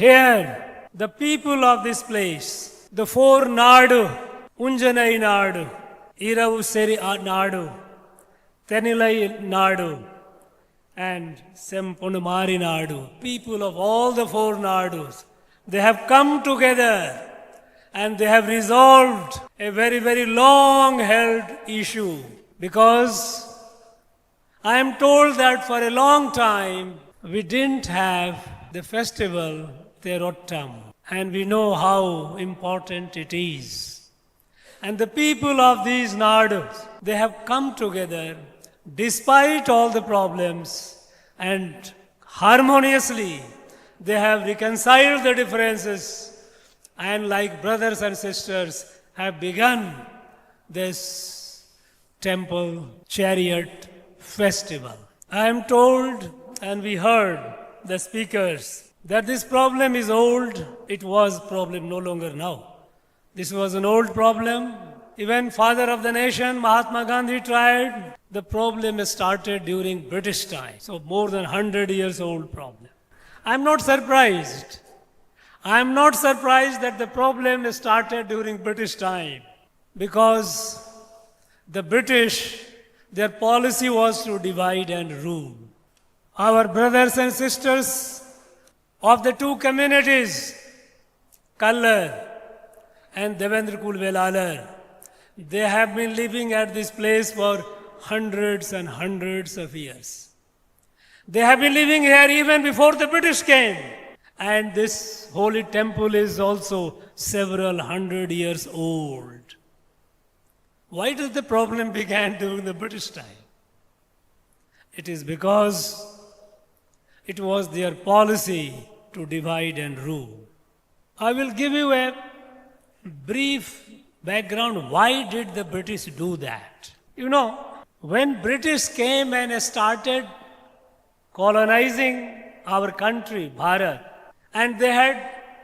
Here, the people of this place, the four Nadu, Unjanai Nadu, Iravu Seri Nadu, Tenilai Nadu, and Sempunumari Nadu, people of all the four Nadus, they have come together and they have resolved a very, very long held issue. Because I am told that for a long time we didn't have the festival Terottam, and we know how important it is. And the people of these Nadus, they have come together despite all the problems, and harmoniously they have reconciled the differences, and like brothers and sisters have begun this temple chariot festival. I am told, and we heard the speakers, that this problem is old. It was problem no longer now. This was an old problem. Even father of the nation, Mahatma Gandhi, tried. The problem started during British time. So more than 100 years old problem. I am not surprised. I am not surprised that the problem started during British time, because the British, their policy was to divide and rule. Our brothers and sisters of the two communities, Kallar and Devendra Kulvelalar, they have been living at this place for hundreds and hundreds of years. They have been living here even before the British came. And this holy temple is also several hundred years old. Why does the problem began during the British time? It is because it was their policy to divide and rule. I will give you a brief background. Why did the British do that? You know, when British came and started colonizing our country, Bharat, and they had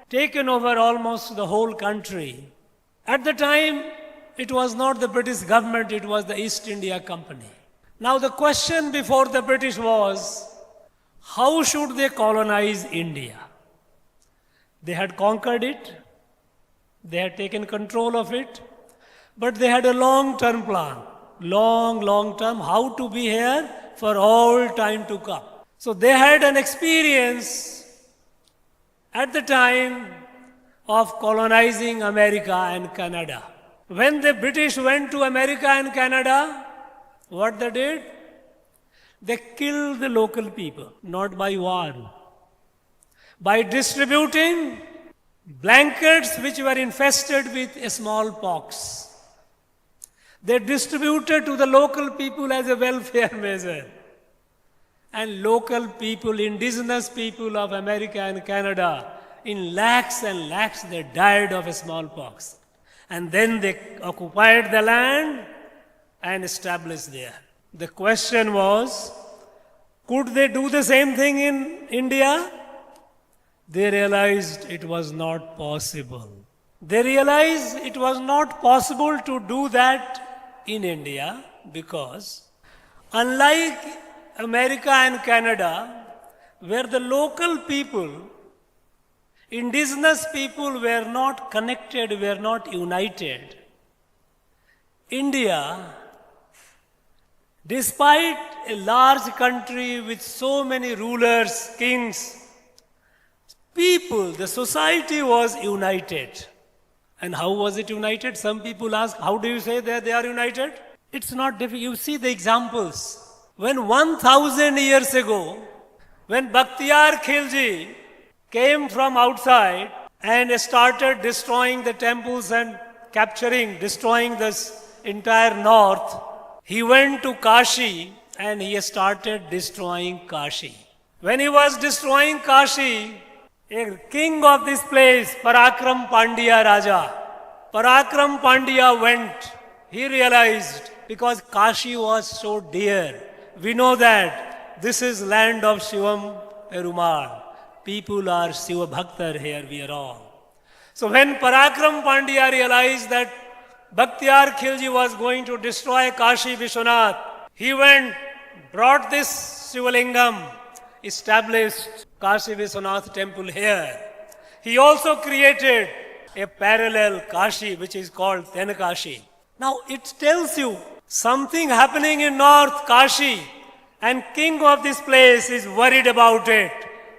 taken over almost the whole country. At the time, it was not the British government, it was the East India Company. Now the question before the British was, how should they colonize India? They had conquered it, they had taken control of it, but they had a long-term plan, long term, how to be here for all time to come. So they had an experience at the time of colonizing America and Canada. When the British went to America and Canada, what they did? They killed the local people, not by war. By distributing blankets which were infested with smallpox. They distributed to the local people as a welfare measure. And local people, indigenous people of America and Canada, in lakhs and lakhs, they died of smallpox. And then they occupied the land and established there. The question was, could they do the same thing in India? They realized it was not possible. They realized it was not possible to do that in India because, unlike America and Canada, where the local people, indigenous people were not connected, were not united, India, despite a large country with so many rulers, kings, people, the society was united. And how was it united? Some people ask, how do you say that they are united? It's not difficult. You see the examples. When 1000 years ago, when Bakhtiyar Khilji came from outside and started destroying the temples and destroying this entire north, he went to Kashi and he started destroying Kashi. When he was destroying Kashi, a king of this place, Parakram Pandya Raja, Parakram Pandya went. He realized, because Kashi was so dear, we know that this is land of Shivam Perumal. People are Shiva Bhaktar here, we are all. So when Parakram Pandya realized that Bakhtiyar Khilji was going to destroy Kashi Vishwanath, he went, brought this Shivalingam, established Kashi Vishwanath temple here. He also created a parallel Kashi, which is called Tenkashi. Now it tells you something happening in North Kashi, and king of this place is worried about it.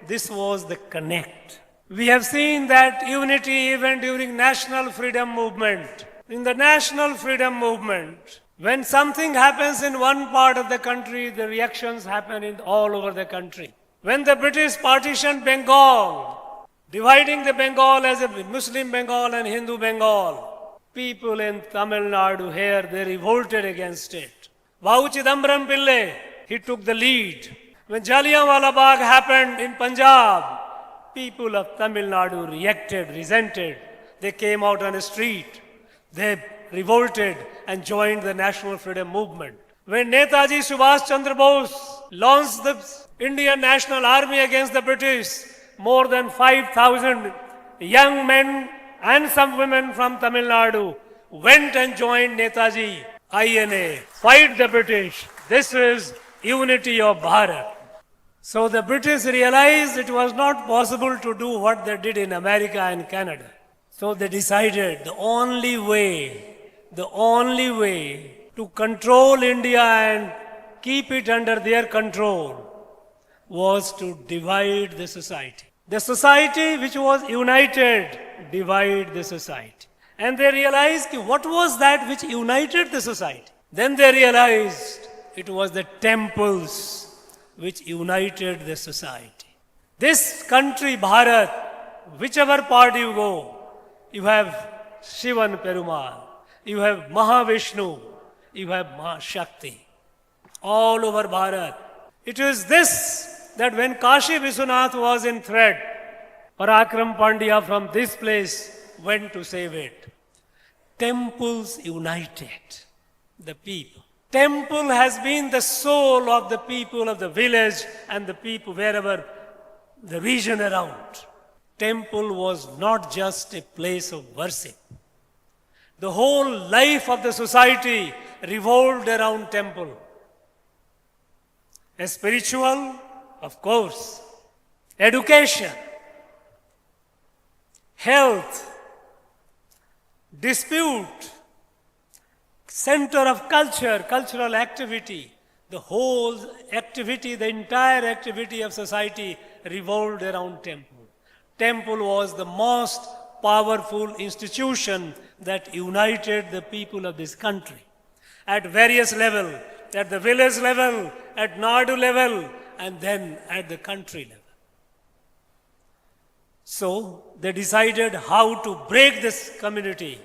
This was the connect. We have seen that unity even during National Freedom Movement. In the National Freedom Movement, when something happens in one part of the country, the reactions happen in all over the country. When the British partitioned Bengal, dividing the Bengal as a Muslim Bengal and Hindu Bengal, people in Tamil Nadu here, they revolted against it. Vahu Chidambaram Pillai, he took the lead. When Jallianwala Bagh happened in Punjab, people of Tamil Nadu reacted, resented. They came out on the street. They revolted and joined the National Freedom Movement. When Netaji Subhash Chandra Bose launched the Indian National Army against the British, more than 5,000 young men and some women from Tamil Nadu went and joined Netaji INA, fight the British. This is unity of Bharat. So the British realized it was not possible to do what they did in America and Canada. So they decided the only way to control India and keep it under their control was to divide the society. The society which was united, divide the society. And they realized what was that which united the society. Then they realized it was the temples which united the society. This country, Bharat, whichever part you go, you have Shivan Perumal, you have Mahavishnu, you have Mahashakti. All over Bharat. It is this that when Kashi Vishwanath was in threat, Parakram Pandya from this place went to save it. Temples united the people. Temple has been the soul of the people of the village and the people wherever the region around. Temple was not just a place of worship. The whole life of the society revolved around temple. A spiritual, of course, education, health, dispute, center of culture, cultural activity. The whole activity, the entire activity of society revolved around temple. Temple was the most powerful institution that united the people of this country at various levels, at the village level, at Nadu level, and then at the country level. So they decided how to break this community,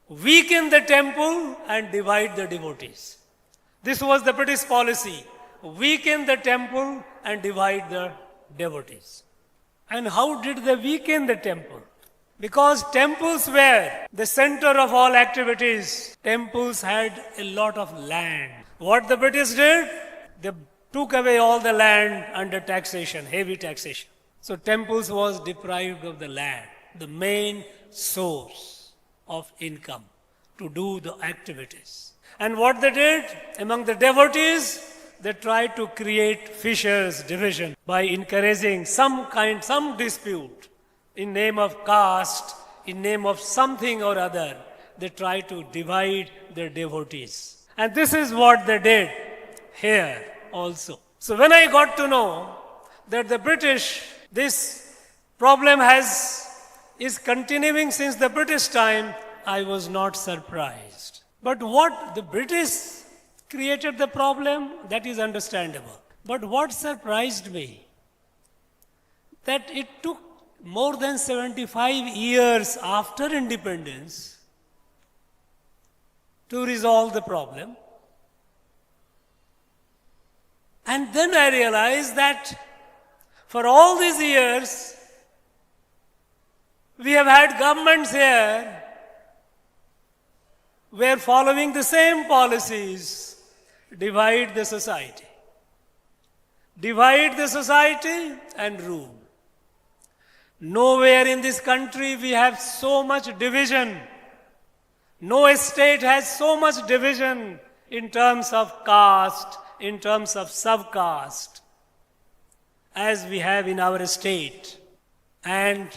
weaken the temple and divide the devotees. This was the British policy, weaken the temple and divide the devotees. And how did they weaken the temple? Because temples were the center of all activities. Temples had a lot of land. What the British did? They took away all the land under taxation, heavy taxation. So temples was deprived of the land, the main source of income to do the activities. And what they did among the devotees, they tried to create fissures, division by encouraging some dispute in name of caste, in name of something or other. They tried to divide their devotees. And this is what they did here also. So when I got to know that the British, this problem is continuing since the British time, I was not surprised. But what the British created the problem, that is understandable. But what surprised me, that it took more than 75 years after independence to resolve the problem. And then I realized that for all these years, we have had governments here were following the same policies, divide the society. Divide the society and rule. Nowhere in this country we have so much division. No state has so much division in terms of caste, in terms of subcaste, as we have in our state. And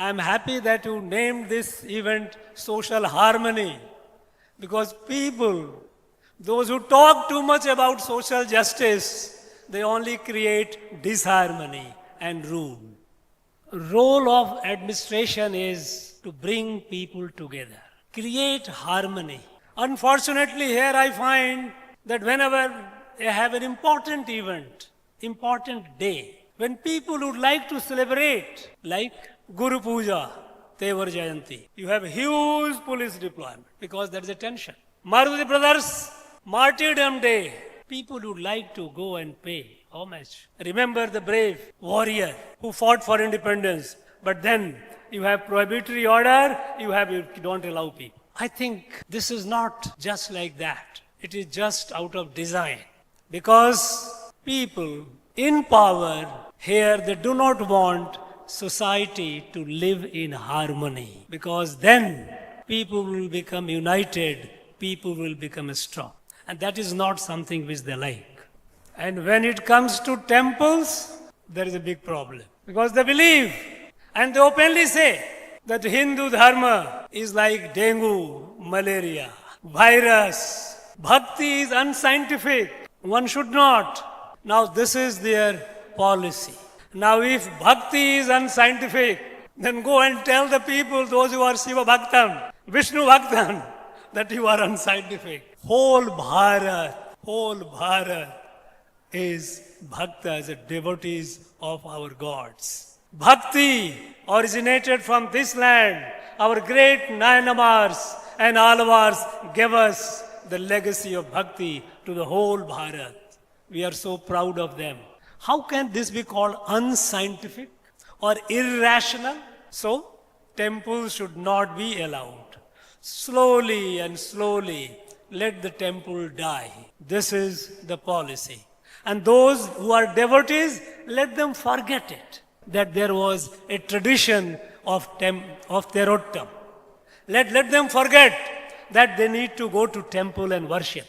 I am happy that you named this event Social Harmony, because people, those who talk too much about social justice, they only create disharmony and rule. Role of administration is to bring people together, create harmony. Unfortunately, here I find that whenever they have an important event, important day, when people would like to celebrate, like Guru Puja, Tevar Jayanti, you have huge police deployment because there is a tension. Maruti Brothers, Martyrdom Day, people would like to go and pay homage. Remember the brave warrior who fought for independence, but then you have prohibitory order, you don't allow people. I think this is not just like that. It is just out of design. Because people in power here, they do not want society to live in harmony. Because then people will become united, people will become strong. And that is not something which they like. And when it comes to temples, there is a big problem. Because they believe, and they openly say, that Hindu Dharma is like dengue, malaria, virus. Bhakti is unscientific. One should not. Now this is their policy. Now if bhakti is unscientific, then go and tell the people, those who are Shiva Bhaktan, Vishnu Bhaktan, that you are unscientific. Whole Bharat is bhaktas, devotees of our gods. Bhakti originated from this land. Our great Nayanamars and Alvars gave us the legacy of bhakti to the whole Bharat. We are so proud of them. How can this be called unscientific or irrational? So, temples should not be allowed. Slowly and slowly, let the temple die. This is the policy. And those who are devotees, let them forget it, that there was a tradition of Terottam. Let them forget that they need to go to temple and worship.